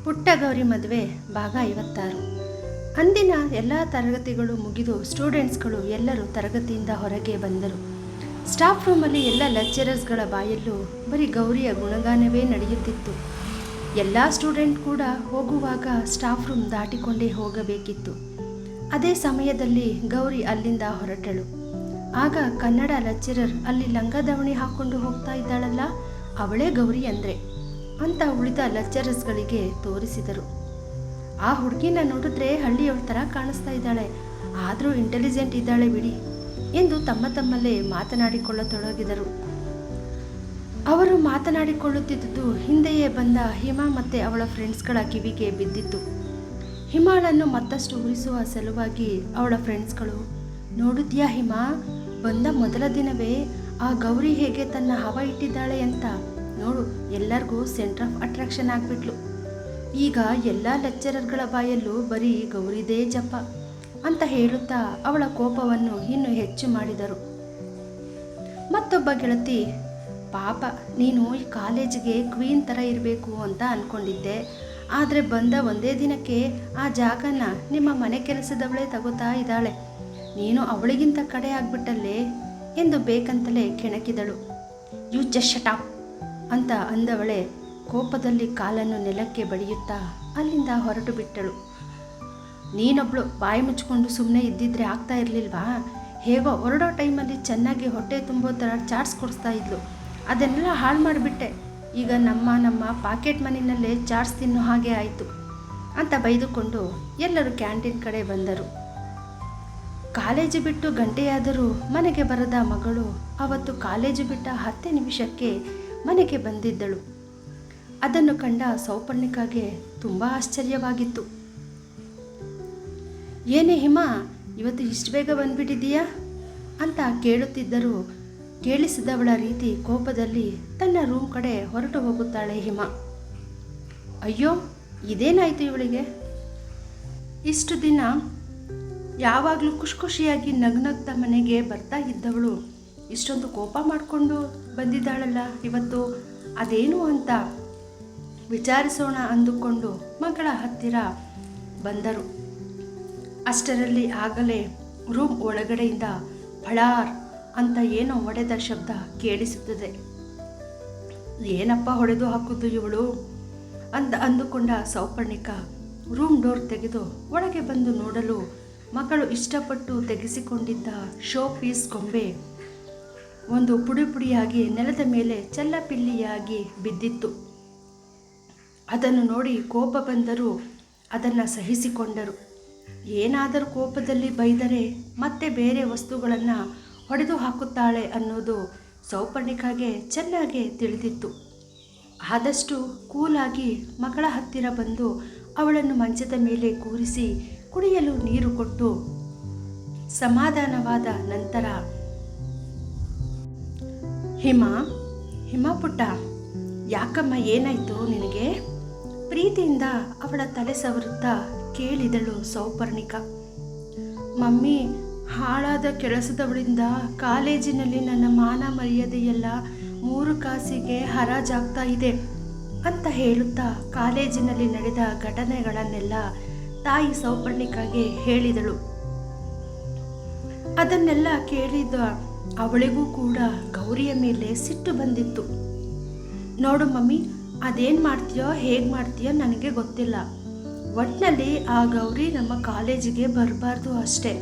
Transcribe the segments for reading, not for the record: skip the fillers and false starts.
ಪುಟ್ಟ ಗೌರಿ ಮದುವೆ ಭಾಗ 56. ಅಂದಿನ ಎಲ್ಲ ತರಗತಿಗಳು ಮುಗಿದು ಸ್ಟೂಡೆಂಟ್ಸ್ಗಳು ಎಲ್ಲರೂ ತರಗತಿಯಿಂದ ಹೊರಗೆ ಬಂದರು. ಸ್ಟಾಫ್ ರೂಮಲ್ಲಿ ಎಲ್ಲ ಲೆಕ್ಚರರ್ಸ್ಗಳ ಬಾಯಲ್ಲೂ ಬರೀ ಗೌರಿಯ ಗುಣಗಾನವೇ ನಡೆಯುತ್ತಿತ್ತು. ಎಲ್ಲ ಸ್ಟೂಡೆಂಟ್ ಕೂಡ ಹೋಗುವಾಗ ಸ್ಟಾಫ್ ರೂಮ್ ದಾಟಿಕೊಂಡೇ ಹೋಗಬೇಕಿತ್ತು. ಅದೇ ಸಮಯದಲ್ಲಿ ಗೌರಿ ಅಲ್ಲಿಂದ ಹೊರಟಳು. ಆಗ ಕನ್ನಡ ಲೆಕ್ಚರರ್ ಅಲ್ಲಿ ಲಂಗದಾವಣಿ ಹಾಕ್ಕೊಂಡು ಹೋಗ್ತಾ ಇದ್ದಾಳಲ್ಲ, ಅವಳೇ ಗೌರಿ ಅಂದರೆ ಅಂತ ಉಳಿದ ಲೆಕ್ಚರರ್ಸ್ಗಳಿಗೆ ತೋರಿಸಿದರು. ಆ ಹುಡುಗಿನ ನೋಡಿದ್ರೆ ಹಳ್ಳಿಯವಳ ಥರ ಕಾಣಿಸ್ತಾ ಇದ್ದಾಳೆ, ಆದರೂ ಇಂಟೆಲಿಜೆಂಟ್ ಇದ್ದಾಳೆ ಬಿಡಿ ಎಂದು ತಮ್ಮಲ್ಲೇ ಮಾತನಾಡಿಕೊಳ್ಳತೊಡಗಿದರು. ಅವರು ಮಾತನಾಡಿಕೊಳ್ಳುತ್ತಿದ್ದುದು ಹಿಂದೆಯೇ ಬಂದ ಹಿಮಾ ಮತ್ತು ಅವಳ ಫ್ರೆಂಡ್ಸ್ಗಳ ಕಿವಿಗೆ ಬಿದ್ದಿತ್ತು. ಹಿಮಾಳನ್ನು ಮತ್ತಷ್ಟು ಉರಿಸುವ ಸಲುವಾಗಿ ಅವಳ ಫ್ರೆಂಡ್ಸ್ಗಳು, ನೋಡಿದ್ಯಾ ಹಿಮಾ, ಬಂದ ಮೊದಲ ದಿನವೇ ಆ ಗೌರಿ ಹೇಗೆ ತನ್ನ ಹವ ಇಟ್ಟಿದ್ದಾಳೆ ಅಂತ, ನೋಡು ಎಲ್ಲರಿಗೂ ಸೆಂಟರ್ ಆಫ್ ಅಟ್ರಾಕ್ಷನ್ ಆಗಿಬಿಟ್ಲು. ಈಗ ಎಲ್ಲ ಲೆಕ್ಚರರ್ಗಳ ಬಾಯಲ್ಲೂ ಬರೀ ಗೌರಿದೇ ಜಪ ಅಂತ ಹೇಳುತ್ತಾ ಅವಳ ಕೋಪವನ್ನು ಇನ್ನೂ ಹೆಚ್ಚು ಮಾಡಿದರು. ಮತ್ತೊಬ್ಬ ಗೆಳತಿ, ಪಾಪ ನೀನು ಈ ಕಾಲೇಜಿಗೆ ಕ್ವೀನ್ ಥರ ಇರಬೇಕು ಅಂತ ಅಂದ್ಕೊಂಡಿದ್ದೆ, ಆದರೆ ಬಂದ ಒಂದೇ ದಿನಕ್ಕೆ ಆ ಜಾಗನ ನಿಮ್ಮ ಮನೆ ಕೆಲಸದವಳೇ ತಗೋತಾ ಇದ್ದಾಳೆ, ನೀನು ಅವಳಿಗಿಂತ ಕಡೆ ಆಗ್ಬಿಟ್ಟಲ್ಲೇ ಎಂದು ಬೇಕಂತಲೇ ಕೆಣಕಿದಳು. ಯು ಜಸ್ಟ್ ಶಟ್ ಅಪ್ ಅಂತ ಅಂದವಳೆ ಕೋಪದಲ್ಲಿ ಕಾಲನ್ನು ನೆಲಕ್ಕೆ ಬಡಿಯುತ್ತಾ ಅಲ್ಲಿಂದ ಹೊರಟು ಬಿಟ್ಟಳು. ನೀನೊಬ್ಳು ಬಾಯಿ ಮುಚ್ಕೊಂಡು ಸುಮ್ಮನೆ ಇದ್ದಿದ್ರೆ ಆಗ್ತಾ ಇರಲಿಲ್ವಾ? ಹೇಗೋ ಹೊರಡೋ ಟೈಮಲ್ಲಿ ಚೆನ್ನಾಗಿ ಹೊಟ್ಟೆ ತುಂಬೋ ಥರ ಚಾಟ್ಸ್ ಕೊಡಿಸ್ತಾ ಇದ್ಲು, ಅದನ್ನೆಲ್ಲ ಹಾಳು ಮಾಡಿಬಿಟ್ಟೆ. ಈಗ ನಮ್ಮ ಪಾಕೆಟ್ ಮನಿನಲ್ಲೇ ಚಾಟ್ಸ್ ತಿನ್ನೋ ಹಾಗೆ ಆಯಿತು ಅಂತ ಬೈದುಕೊಂಡು ಎಲ್ಲರೂ ಕ್ಯಾಂಟೀನ್ ಕಡೆ ಬಂದರು. ಕಾಲೇಜು ಬಿಟ್ಟು ಗಂಟೆಯಾದರೂ ಮನೆಗೆ ಬರದ ಮಗಳು ಅವತ್ತು ಕಾಲೇಜು ಬಿಟ್ಟ 10 ನಿಮಿಷಕ್ಕೆ ಮನೆಗೆ ಬಂದಿದ್ದಳು. ಅದನ್ನು ಕಂಡ ಸೌಪರ್ಣಿಕಾಗೆ ತುಂಬ ಆಶ್ಚರ್ಯವಾಗಿತ್ತು. ಏನೇ ಹಿಮಾ, ಇವತ್ತು ಇಷ್ಟು ಬೇಗ ಬಂದ್ಬಿಟ್ಟಿದೀಯಾ ಅಂತ ಕೇಳುತ್ತಿದ್ದರೂ ಕೇಳಿಸಿದವಳ ರೀತಿ ಕೋಪದಲ್ಲಿ ತನ್ನ ರೂಮ್ ಕಡೆ ಹೊರಟು ಹೋಗುತ್ತಾಳೆ ಹಿಮಾ. ಅಯ್ಯೋ, ಇದೇನಾಯಿತು ಇವಳಿಗೆ? ಇಷ್ಟು ದಿನ ಯಾವಾಗಲೂ ಖುಷಿಯಾಗಿ ನಗ್ನಗ್ತಾ ಮನೆಗೆ ಬರ್ತಾ ಇದ್ದವಳು ಇಷ್ಟೊಂದು ಕೋಪ ಮಾಡಿಕೊಂಡು ಬಂದಿದ್ದಾಳಲ್ಲ ಇವತ್ತು, ಅದೇನು ಅಂತ ವಿಚಾರಿಸೋಣ ಅಂದುಕೊಂಡು ಮಗಳ ಹತ್ತಿರ ಬಂದರು. ಅಷ್ಟರಲ್ಲಿ ಆಗಲೇ ರೂಮ್ ಒಳಗಡೆಯಿಂದ ಫಳಾರ್ ಅಂತ ಏನೋ ಹೊಡೆದ ಶಬ್ದ ಕೇಳಿಸುತ್ತದೆ. ಏನಪ್ಪ ಹೊಡೆದು ಹಾಕುದು ಇವಳು ಅಂತ ಅಂದುಕೊಂಡ ಸೌಪರ್ಣಿಕ ರೂಮ್ ಡೋರ್ ತೆಗೆದು ಒಳಗೆ ಬಂದು ನೋಡಲು ಮಕ್ಕಳು ಇಷ್ಟಪಟ್ಟು ತೆಗೆಸಿಕೊಂಡಿದ್ದ ಶೋ ಪೀಸ್ ಗೊಂಬೆ ಒಂದು ಪುಡಿಯಾಗಿ ನೆಲದ ಮೇಲೆ ಚೆಲ್ಲಪಿಲ್ಲಿಯಾಗಿ ಬಿದ್ದಿತ್ತು. ಅದನ್ನು ನೋಡಿ ಕೋಪ ಬಂದರೂ ಅದನ್ನು ಸಹಿಸಿಕೊಂಡರು. ಏನಾದರೂ ಕೋಪದಲ್ಲಿ ಬೈದರೆ ಮತ್ತೆ ಬೇರೆ ವಸ್ತುಗಳನ್ನು ಹೊಡೆದು ಹಾಕುತ್ತಾಳೆ ಅನ್ನೋದು ಸೌಪರ್ಣಿಕಾಗೆ ಚೆನ್ನಾಗಿ ತಿಳಿದಿತ್ತು. ಆದಷ್ಟು ಕೂಲಾಗಿ ಮಗಳ ಹತ್ತಿರ ಬಂದು ಅವಳನ್ನು ಮಂಚದ ಮೇಲೆ ಕೂರಿಸಿ ಕುಡಿಯಲು ನೀರು ಕೊಟ್ಟು ಸಮಾಧಾನವಾದ ನಂತರ, ಹಿಮಾ ಪುಟ್ಟ, ಯಾಕಮ್ಮ ಏನಾಯಿತು ನಿನಗೆ? ಪ್ರೀತಿಯಿಂದ ಅವಳ ತಲೆ ಸವರುತ್ತಾ ಕೇಳಿದಳು ಸೌಪರ್ಣಿಕ. ಮಮ್ಮಿ, ಹಾಳಾದ ಕೆಲಸದವಳಿಂದ ಕಾಲೇಜಿನಲ್ಲಿ ನನ್ನ ಮಾನ ಮರ್ಯಾದೆಯೆಲ್ಲ 3 ಕಾಸಿಗೆ ಹರಾಜಾಗ್ತಾ ಇದೆ ಅಂತ ಹೇಳುತ್ತಾ ಕಾಲೇಜಿನಲ್ಲಿ ನಡೆದ ಘಟನೆಗಳನ್ನೆಲ್ಲ ತಾಯಿ ಸೌಪರ್ಣಿಕಾಗೆ ಹೇಳಿದಳು. ಅದನ್ನೆಲ್ಲ ಕೇಳಿದ ಅವಳಿಗೂ ಕೂಡ ಗೌರಿಯ ಮೇಲೆ ಸಿಟ್ಟು ಬಂದಿತ್ತು. ನೋಡು ಮಮ್ಮಿ, ಅದೇನು ಮಾಡ್ತೀಯೋ ಹೇಗೆ ಮಾಡ್ತೀಯೋ ನನಗೆ ಗೊತ್ತಿಲ್ಲ, ಒಟ್ಟಿನಲ್ಲಿ ಆ ಗೌರಿ ನಮ್ಮ ಕಾಲೇಜಿಗೆ ಬರಬಾರ್ದು ಅಷ್ಟೇ.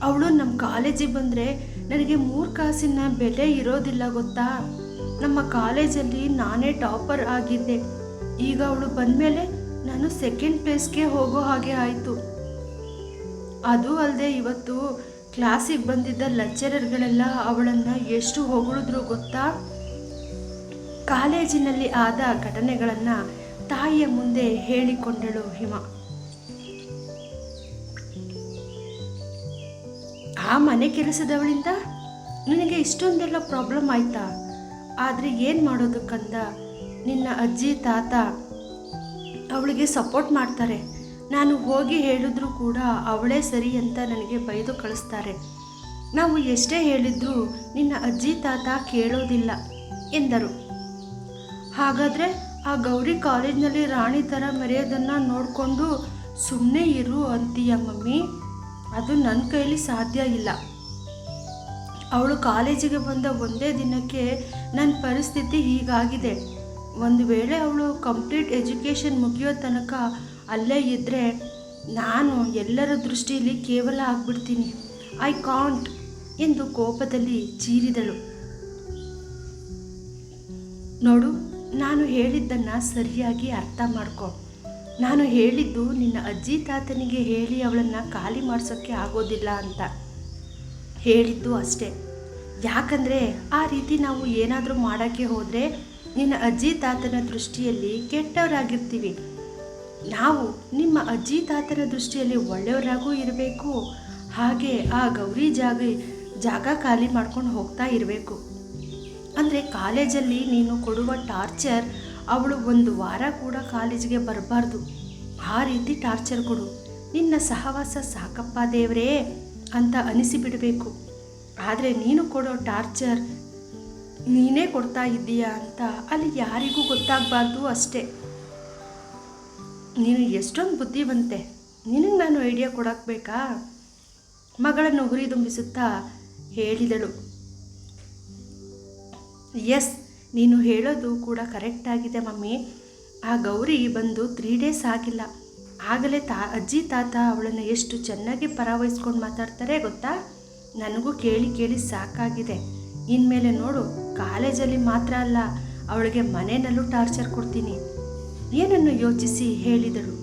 ಅವಳು ನಮ್ಮ ಕಾಲೇಜಿಗೆ ಬಂದರೆ ನನಗೆ 3 ಕಾಸಿನ ಬೆಲೆ ಇರೋದಿಲ್ಲ ಗೊತ್ತಾ? ನಮ್ಮ ಕಾಲೇಜಲ್ಲಿ ನಾನೇ ಟಾಪರ್ ಆಗಿದ್ದೆ, ಈಗ ಅವಳು ಬಂದಮೇಲೆ ನಾನು 2nd ಪ್ಲೇಸ್ಗೆ ಹೋಗೋ ಹಾಗೆ ಆಯಿತು. ಅದು ಅಲ್ಲದೆ ಇವತ್ತು ಕ್ಲಾಸಿಗೆ ಬಂದಿದ್ದ ಲೆಕ್ಚರರ್ಗಳೆಲ್ಲ ಅವಳನ್ನು ಎಷ್ಟು ಹೊಗಳಿದ್ರು ಗೊತ್ತಾ? ಕಾಲೇಜಿನಲ್ಲಿ ಆದ ಘಟನೆಗಳನ್ನು ತಾಯಿಯ ಮುಂದೆ ಹೇಳಿಕೊಂಡಳು ಹಿಮಾ. ಆ ಮನೆ ಕೆಲಸದವಳಿಂದ ನಿನಗೆ ಇಷ್ಟೊಂದೆಲ್ಲ ಪ್ರಾಬ್ಲಮ್ ಆಯ್ತಾ? ಆದರೆ ಏನು ಮಾಡೋದು ಕಂದ, ನಿನ್ನ ಅಜ್ಜಿ ತಾತ ಅವಳಿಗೆ ಸಪೋರ್ಟ್ ಮಾಡ್ತಾರೆ. ನಾನು ಹೋಗಿ ಹೇಳಿದ್ರೂ ಕೂಡ ಅವಳೇ ಸರಿ ಅಂತ ನನಗೆ ಬೈದು ಕಳಿಸ್ತಾರೆ. ನಾವು ಎಷ್ಟೇ ಹೇಳಿದ್ರೂ ನಿನ್ನ ಅಜ್ಜಿ ತಾತ ಕೇಳೋದಿಲ್ಲ ಎಂದರು. ಹಾಗಾದರೆ ಆ ಗೌರಿ ಕಾಲೇಜ್ನಲ್ಲಿ ರಾಣಿ ಥರ ಮೆರೆಯೋದನ್ನು ನೋಡಿಕೊಂಡು ಸುಮ್ಮನೆ ಇರು ಅಂತೀಯ ಮಮ್ಮಿ. ಅದು ನನ್ನ ಕೈಲಿ ಸಾಧ್ಯ ಇಲ್ಲ. ಅವಳು ಕಾಲೇಜಿಗೆ ಬಂದ ಒಂದೇ ದಿನಕ್ಕೆ ನನ್ನ ಪರಿಸ್ಥಿತಿ ಹೀಗಾಗಿದೆ. ಒಂದು ವೇಳೆ ಅವಳು ಕಂಪ್ಲೀಟ್ ಎಜುಕೇಷನ್ ಮುಗಿಯೋ ತನಕ ಅಲ್ಲೇ ಇದ್ದರೆ ನಾನು ಎಲ್ಲರ ದೃಷ್ಟಿಯಲ್ಲಿ ಕೇವಲ ಆಗಿಬಿಡ್ತೀನಿ. ಐ ಕಾಂಟ್ ಎಂದು ಕೋಪದಲ್ಲಿ ಚೀರಿದಳು. ನೋಡು, ನಾನು ಹೇಳಿದ್ದನ್ನು ಸರಿಯಾಗಿ ಅರ್ಥ ಮಾಡ್ಕೊ. ನಾನು ಹೇಳಿದ್ದು ನಿನ್ನ ಅಜ್ಜಿ ತಾತನಿಗೆ ಹೇಳಿ ಅವಳನ್ನು ಖಾಲಿ ಮಾಡಿಸೋಕ್ಕೆ ಆಗೋದಿಲ್ಲ ಅಂತ ಹೇಳಿದ್ದು ಅಷ್ಟೇ. ಯಾಕಂದರೆ ಆ ರೀತಿ ನಾವು ಏನಾದರೂ ಮಾಡೋಕ್ಕೆ ಹೋದರೆ ನಿನ್ನ ಅಜ್ಜಿ ತಾತನ ದೃಷ್ಟಿಯಲ್ಲಿ ಕೆಟ್ಟವರಾಗಿರ್ತೀವಿ. ನಾವು ನಿಮ್ಮ ಅಜ್ಜಿ ತಾತನ ದೃಷ್ಟಿಯಲ್ಲಿ ಒಳ್ಳೆಯವರಾಗೂ ಇರಬೇಕು, ಹಾಗೆ ಆ ಗೌರಿ ಜಾಗ ಖಾಲಿ ಮಾಡ್ಕೊಂಡು ಹೋಗ್ತಾ ಇರಬೇಕು. ಅಂದರೆ ಕಾಲೇಜಲ್ಲಿ ನೀನು ಕೊಡುವ ಟಾರ್ಚರ್ ಅವಳು ಒಂದು ವಾರ ಕೂಡ ಕಾಲೇಜಿಗೆ ಬರಬಾರ್ದು. ಆ ರೀತಿ ಟಾರ್ಚರ್ ಕೊಡು. ನಿನ್ನ ಸಹವಾಸ ಸಾಕಪ್ಪ ದೇವರೇ ಅಂತ ಅನಿಸಿಬಿಡಬೇಕು. ಆದರೆ ನೀನು ಕೊಡೋ ಟಾರ್ಚರ್ ನೀನೇ ಕೊಡ್ತಾ ಇದ್ದೀಯಾ ಅಂತ ಅಲ್ಲಿ ಯಾರಿಗೂ ಗೊತ್ತಾಗಬಾರ್ದು ಅಷ್ಟೇ. ನೀನು ಎಷ್ಟೊಂದು ಬುದ್ಧಿವಂತೆ, ನಿನಗೆ ನಾನು ಐಡಿಯಾ ಕೊಡೋಕ್ಕೆ ಬೇಕಾ? ಮಗಳನ್ನು ಹುರಿದುಂಬಿಸುತ್ತಾ ಹೇಳಿದಳು. ಎಸ್, ನೀನು ಹೇಳೋದು ಕೂಡ ಕರೆಕ್ಟಾಗಿದೆ ಮಮ್ಮಿ. ಆ ಗೌರಿ ಬಂದು 3 ಡೇಸ್ ಆಗಿಲ್ಲ, ಆಗಲೇ ಅಜ್ಜಿ ತಾತ ಅವಳನ್ನು ಎಷ್ಟು ಚೆನ್ನಾಗಿ ಪರಾವಹಿಸ್ಕೊಂಡು ಮಾತಾಡ್ತಾರೆ ಗೊತ್ತಾ? ನನಗೂ ಕೇಳಿ ಸಾಕಾಗಿದೆ. ಇನ್ಮೇಲೆ ನೋಡು, ಕಾಲೇಜಲ್ಲಿ ಮಾತ್ರ ಅಲ್ಲ, ಅವಳಿಗೆ ಮನೆಯಲ್ಲೂ ಟಾರ್ಚರ್ ಕೊಡ್ತೀನಿ. ಏನನ್ನು ಯೋಚಿಸಿ ಹೇಳಿದಳು.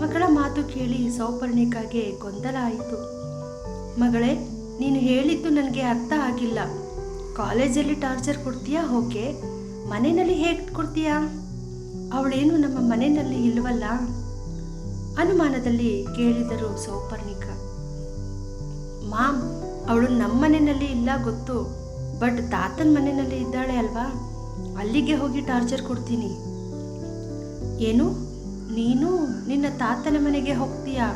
ಮಗಳ ಮಾತು ಕೇಳಿ ಸೌಪರ್ಣಿಕಾಗೆ ಗೊಂದಲ ಆಯಿತು. ಮಗಳೇ, ನೀನು ಹೇಳಿದ್ದು ನನಗೆ ಅರ್ಥ ಆಗಿಲ್ಲ. ಕಾಲೇಜಲ್ಲಿ ಟಾರ್ಚರ್ ಕೊಡ್ತೀಯಾ? ಓಕೆ, ಮನೆಯಲ್ಲಿ ಹೇಗೆ ಕೊಡ್ತೀಯಾ? ಅವಳೇನು ನಮ್ಮ ಮನೆಯಲ್ಲಿ ಇಲ್ವಲ್ಲ? ಅನುಮಾನದಲ್ಲಿ ಕೇಳಿದರು ಸೌಪರ್ಣಿಕ. ಮಾಮ್, ಅವಳು ನಮ್ಮ ಮನೆಯಲ್ಲಿ ಇಲ್ಲ ಗೊತ್ತು, ಬಟ್ ತಾತನ ಮನೆಯಲ್ಲಿ ಇದ್ದಾಳೆ ಅಲ್ವಾ, ಅಲ್ಲಿಗೆ ಹೋಗಿ ಟಾರ್ಚರ್ ಕೊಡ್ತೀನಿ. ಏನು, ನೀನು ನಿನ್ನ ತಾತನ ಮನೆಗೆ ಹೋಗ್ತೀಯಾ?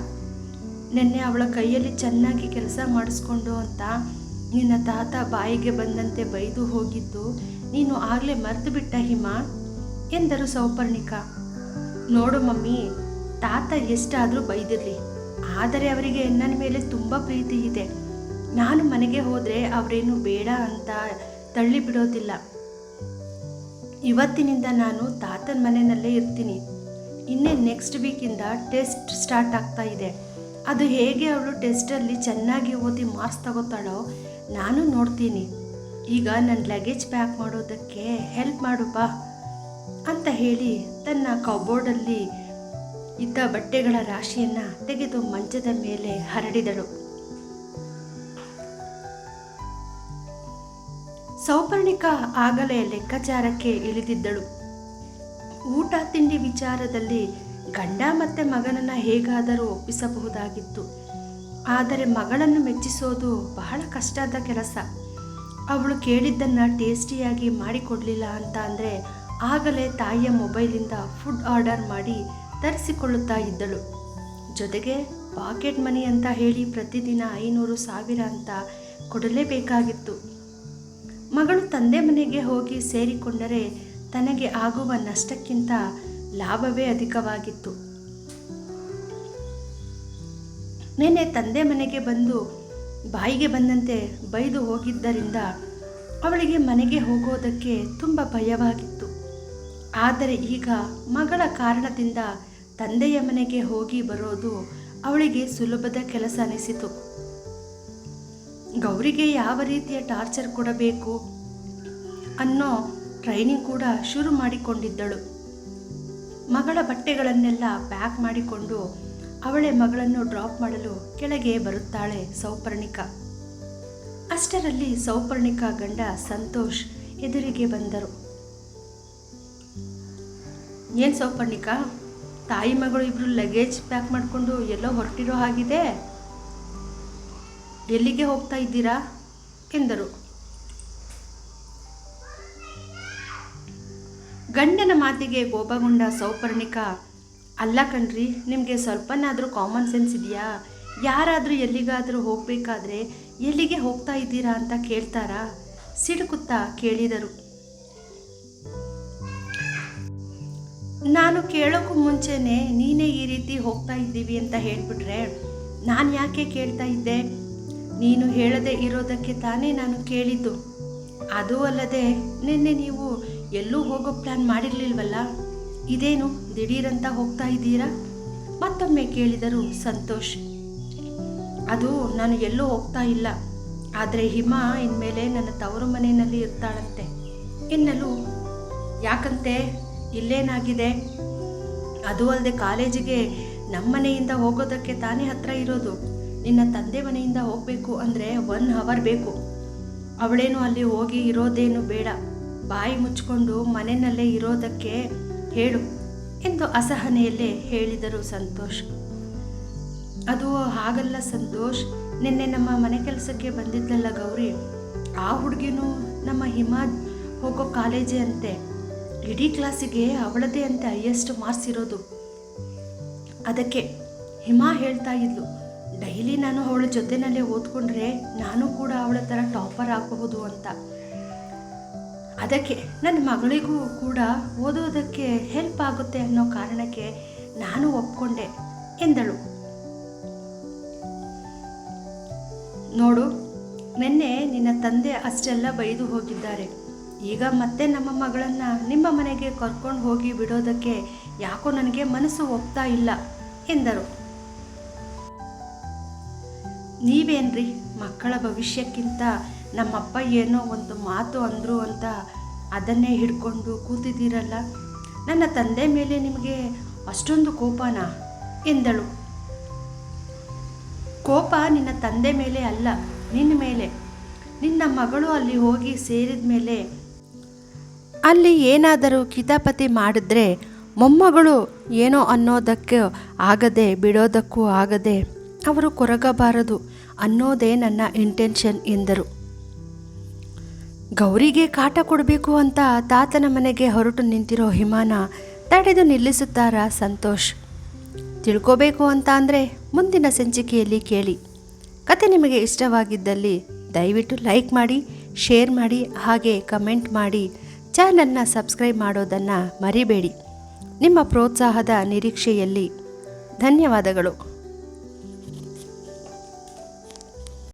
ನಿನ್ನೆ ಅವಳ ಕೈಯಲ್ಲಿ ಚೆನ್ನಾಗಿ ಕೆಲಸ ಮಾಡಿಸ್ಕೊಂಡು ಅಂತ ನಿನ್ನ ತಾತ ಬಾಯಿಗೆ ಬಂದಂತೆ ಬೈದು ಹೋಗಿದ್ದು ನೀನು ಆಗಲೇ ಮರೆತು ಬಿಟ್ಟ ಹಿಮ ಎಂದರು ಸೌಪರ್ಣಿಕ. ನೋಡು ಮಮ್ಮಿ, ತಾತ ಎಷ್ಟಾದರೂ ಬೈದಿರಲಿ, ಆದರೆ ಅವರಿಗೆ ನನ್ನ ಮೇಲೆ ತುಂಬ ಪ್ರೀತಿ ಇದೆ. ನಾನು ಮನೆಗೆ ಹೋದರೆ ಅವರೇನು ಬೇಡ ಅಂತ ತಳ್ಳಿಬಿಡೋದಿಲ್ಲ. ಇವತ್ತಿನಿಂದ ನಾನು ತಾತನ ಮನೆಯಲ್ಲೇ ಇರ್ತೀನಿ. ಇನ್ನೇ ನೆಕ್ಸ್ಟ್ ವೀಕಿಂದ ಟೆಸ್ಟ್ ಸ್ಟಾರ್ಟ್ ಆಗ್ತಾ ಇದೆ. ಅದು ಹೇಗೆ ಅವಳು ಟೆಸ್ಟಲ್ಲಿ ಚೆನ್ನಾಗಿ ಓದಿ ಮಾರ್ಕ್ಸ್ ತಗೋತಾಳೋ ನಾನು ನೋಡ್ತೀನಿ. ಈಗ ನನ್ನ ಲಗೇಜ್ ಪ್ಯಾಕ್ ಮಾಡೋದಕ್ಕೆ ಹೆಲ್ಪ್ ಮಾಡು ಬಾ ಅಂತ ಹೇಳಿ ತನ್ನ ಕಬೋರ್ಡಲ್ಲಿ ಇದ್ದ ಬಟ್ಟೆಗಳ ರಾಶಿಯನ್ನು ತೆಗೆದು ಮಂಚದ ಮೇಲೆ ಹರಡಿದಳು. ಸೌಪರ್ಣಿಕಾ ಆಗಲೇ ಲೆಕ್ಕಾಚಾರಕ್ಕೆ ಇಳಿದಿದ್ದಳು. ಊಟ ತಿಂಡಿ ವಿಚಾರದಲ್ಲಿ ಗಂಡ ಮತ್ತು ಮಗನನ್ನು ಹೇಗಾದರೂ ಒಪ್ಪಿಸಬಹುದಾಗಿತ್ತು. ಆದರೆ ಮಗಳನ್ನು ಮೆಚ್ಚಿಸೋದು ಬಹಳ ಕಷ್ಟದ ಕೆಲಸ. ಅವಳು ಕೇಳಿದ್ದನ್ನು ಟೇಸ್ಟಿಯಾಗಿ ಮಾಡಿಕೊಡಲಿಲ್ಲ ಅಂತ ಅಂದರೆ ಆಗಲೇ ತಾಯಿಯ ಮೊಬೈಲಿಂದ ಫುಡ್ ಆರ್ಡರ್ ಮಾಡಿ ತರಿಸಿಕೊಳ್ಳುತ್ತಾ ಇದ್ದಳು. ಜೊತೆಗೆ ಪಾಕೆಟ್ ಮನಿ ಅಂತ ಹೇಳಿ ಪ್ರತಿದಿನ 500,000 ಅಂತ ಕೊಡಲೇಬೇಕಾಗಿತ್ತು. ಮಗಳು ತಂದೆ ಮನೆಗೆ ಹೋಗಿ ಸೇರಿಕೊಂಡರೆ ತನಗೆ ಆಗುವ ನಷ್ಟಕ್ಕಿಂತ ಲಾಭವೇ ಅಧಿಕವಾಗಿತ್ತು. ನೆನ್ನೆ ತಂದೆ ಮನೆಗೆ ಬಂದು ಬಾಯಿಗೆ ಬಂದಂತೆ ಬೈದು ಹೋಗಿದ್ದರಿಂದ ಅವಳಿಗೆ ಮನೆಗೆ ಹೋಗೋದಕ್ಕೆ ತುಂಬ ಭಯವಾಗಿತ್ತು. ಆದರೆ ಈಗ ಮಗಳ ಕಾರಣದಿಂದ ತಂದೆಯ ಮನೆಗೆ ಹೋಗಿ ಬರೋದು ಅವಳಿಗೆ ಸುಲಭದ ಕೆಲಸ ಅನಿಸಿತು. ಗೌರಿಗೆ ಯಾವ ರೀತಿಯ ಟಾರ್ಚರ್ ಕೊಡಬೇಕು ಅನ್ನೋ ಟ್ರೈನಿಂಗ್ ಕೂಡ ಶುರು ಮಾಡಿಕೊಂಡಿದ್ದಳು. ಮಗಳ ಬಟ್ಟೆಗಳನ್ನೆಲ್ಲ ಪ್ಯಾಕ್ ಮಾಡಿಕೊಂಡು ಅವಳೇ ಮಗಳನ್ನು ಡ್ರಾಪ್ ಮಾಡಲು ಕೆಳಗೆ ಬರುತ್ತಾಳೆ ಸೌಪರ್ಣಿಕಾ. ಅಷ್ಟರಲ್ಲಿ ಸೌಪರ್ಣಿಕಾ ಗಂಡ ಸಂತೋಷ್ ಎದುರಿಗೆ ಬಂದರು. ಏನು ಸೌಪರ್ಣಿಕಾ, ತಾಯಿ ಮಗಳು ಇಬ್ಬರು ಲಗೇಜ್ ಪ್ಯಾಕ್ ಮಾಡಿಕೊಂಡು ಎಲ್ಲೋ ಹೊರಟಿರೋ ಹಾಗಿದೆ, ಎಲ್ಲಿಗೆ ಹೋಗ್ತಾ ಇದ್ದೀರಾ ಎಂದರು. ಗಂಡನ ಮಾತಿಗೆ ಕೋಪಗೊಂಡ ಸೌಪರ್ಣಿಕಾ, ಅಲ್ಲ ಕಣ್ರಿ, ನಿಮಗೆ ಸ್ವಲ್ಪನಾದರೂ ಕಾಮನ್ ಸೆನ್ಸ್ ಇದೆಯಾ? ಯಾರಾದರೂ ಎಲ್ಲಿಗಾದರೂ ಹೋಗಬೇಕಾದ್ರೆ ಎಲ್ಲಿಗೆ ಹೋಗ್ತಾ ಇದ್ದೀರಾ ಅಂತ ಕೇಳ್ತಾರಾ? ಸಿಡುಕುತ್ತಾ ಕೇಳಿದರು. ನಾನು ಕೇಳೋಕ್ಕೂ ಮುಂಚೆನೇ ನೀನೇ ಈ ರೀತಿ ಹೋಗ್ತಾ ಇದ್ದೀವಿ ಅಂತ ಹೇಳಿಬಿಟ್ರೆ ನಾನು ಯಾಕೆ ಕೇಳ್ತಾ ಇದ್ದೆ? ನೀನು ಹೇಳದೆ ಇರೋದಕ್ಕೆ ತಾನೇ ನಾನು ಕೇಳಿದ್ದು. ಅದೂ ಅಲ್ಲದೆ ನಿನ್ನೆ ನೀವು ಎಲ್ಲೂ ಹೋಗೋ ಪ್ಲ್ಯಾನ್ ಮಾಡಿರಲಿಲ್ವಲ್ಲ, ಇದೇನು ದಿಢೀರಂತ ಹೋಗ್ತಾ ಇದ್ದೀರಾ? ಮತ್ತೊಮ್ಮೆ ಕೇಳಿದರು ಸಂತೋಷ್. ಅದು ನಾನು ಎಲ್ಲೂ ಹೋಗ್ತಾ ಇಲ್ಲ, ಆದರೆ ಹಿಮಾ ಇನ್ಮೇಲೆ ನನ್ನ ತವರು ಮನೆಯಲ್ಲಿ ಇರ್ತಾಳಂತೆ ಎನ್ನಲು, ಯಾಕಂತೆ, ಇಲ್ಲೇನಾಗಿದೆ? ಅದು ಅಲ್ಲದೆ ಕಾಲೇಜಿಗೆ ನಮ್ಮ ಮನೆಯಿಂದ ಹೋಗೋದಕ್ಕೆ ತಾನೇ ಹತ್ತಿರ ಇರೋದು. ನಿನ್ನ ತಂದೆ ಮನೆಯಿಂದ ಹೋಗಬೇಕು ಅಂದರೆ 1 ಅವರ್ ಬೇಕು. ಅವಳೇನು ಅಲ್ಲಿ ಹೋಗಿ ಇರೋದೇನು ಬೇಡ, ಬಾಯಿ ಮುಚ್ಕೊಂಡು ಮನೆಯಲ್ಲೇ ಇರೋದಕ್ಕೆ ಹೇಳು ಎಂದು ಅಸಹನೆಯಲ್ಲೇ ಹೇಳಿದರು ಸಂತೋಷ್. ಅದು ಹಾಗಲ್ಲ ಸಂತೋಷ್, ನಿನ್ನೆ ನಮ್ಮ ಮನೆ ಕೆಲಸಕ್ಕೆ ಬಂದಿದ್ದಲ್ಲ ಗೌರಿ, ಆ ಹುಡುಗಿನೂ ನಮ್ಮ ಹಿಮಾ ಹೋಗೋ ಕಾಲೇಜೇ ಅಂತೆ. ಇಡೀ ಕ್ಲಾಸಿಗೆ ಅವಳದೇ ಅಂತೆ ಹೈಯೆಸ್ಟ್ ಮಾರ್ಕ್ಸ್ ಇರೋದು. ಅದಕ್ಕೆ ಹಿಮಾ ಹೇಳ್ತಾ ಇದ್ಲು, ಡೈಲಿ ನಾನು ಅವಳ ಜೊತೆಯಲ್ಲೇ ಓದ್ಕೊಂಡ್ರೆ ನಾನು ಕೂಡ ಅವಳ ಥರ ಟಾಪರ್ ಆಗಬಹುದು ಅಂತ. ಅದಕ್ಕೆ ನನ್ನ ಮಗಳಿಗೂ ಕೂಡ ಓದೋದಕ್ಕೆ ಹೆಲ್ಪ್ ಆಗುತ್ತೆ ಅನ್ನೋ ಕಾರಣಕ್ಕೆ ನಾನು ಒಪ್ಕೊಂಡೆ ಎಂದಳು. ನೋಡು, ನಿನ್ನೆ ನಿನ್ನ ತಂದೆ ಅಷ್ಟೆಲ್ಲ ಬೈದು ಹೋಗಿದ್ದಾರೆ. ಈಗ ಮತ್ತೆ ನಮ್ಮ ಮಗಳನ್ನು ನಿಮ್ಮ ಮನೆಗೆ ಕರ್ಕೊಂಡು ಹೋಗಿ ಬಿಡೋದಕ್ಕೆ ಯಾಕೋ ನನಗೆ ಮನಸ್ಸು ಒಪ್ತಾ ಇಲ್ಲ ಎಂದರು. ನೀವೇನ್ರಿ, ಮಕ್ಕಳ ಭವಿಷ್ಯಕ್ಕಿಂತ ನಮ್ಮಪ್ಪ ಏನೋ ಒಂದು ಮಾತು ಅಂದರು ಅಂತ ಅದನ್ನೇ ಹಿಡ್ಕೊಂಡು ಕೂತಿದ್ದೀರಲ್ಲ. ನನ್ನ ತಂದೆ ಮೇಲೆ ನಿಮಗೆ ಅಷ್ಟೊಂದು ಕೋಪನಾ ಎಂದಳು. ಕೋಪ ನಿನ್ನ ತಂದೆ ಮೇಲೆ ಅಲ್ಲ, ನಿನ್ನ ಮೇಲೆ. ನಿನ್ನ ಮಗಳು ಅಲ್ಲಿ ಹೋಗಿ ಸೇರಿದ ಮೇಲೆ ಅಲ್ಲಿ ಏನಾದರೂ ಕಿತಾಪತಿ ಮಾಡಿದ್ರೆ ಮೊಮ್ಮಗಳು ಏನೋ ಅನ್ನೋದಕ್ಕೆ ಆಗದೆ ಬಿಡೋದಕ್ಕೂ ಆಗದೆ ಅವರು ಕೊರಗಬಾರದು ಅನ್ನೋದೇ ನನ್ನ ಇಂಟೆನ್ಷನ್ ಎಂದರು. ಗೌರಿಗೆ ಕಾಟ ಕೊಡಬೇಕು ಅಂತ ತಾತನ ಮನೆಗೆ ಹೊರಟು ನಿಂತಿರೋ ಹಿಮಾನ ತಡೆದು ನಿಲ್ಲಿಸುತ್ತಾರಾ ಸಂತೋಷ್? ತಿಳ್ಕೋಬೇಕು ಅಂತ ಅಂದರೆ ಮುಂದಿನ ಸಂಚಿಕೆಯಲ್ಲಿ ಕೇಳಿ. ಕತೆ ನಿಮಗೆ ಇಷ್ಟವಾಗಿದ್ದಲ್ಲಿ ದಯವಿಟ್ಟು ಲೈಕ್ ಮಾಡಿ, ಶೇರ್ ಮಾಡಿ, ಹಾಗೆ ಕಮೆಂಟ್ ಮಾಡಿ. ಚಾನಲ್ನ ಸಬ್ಸ್ಕ್ರೈಬ್ ಮಾಡೋದನ್ನು ಮರಿಬೇಡಿ. ನಿಮ್ಮ ಪ್ರೋತ್ಸಾಹದ ನಿರೀಕ್ಷೆಯಲ್ಲಿ ಧನ್ಯವಾದಗಳು.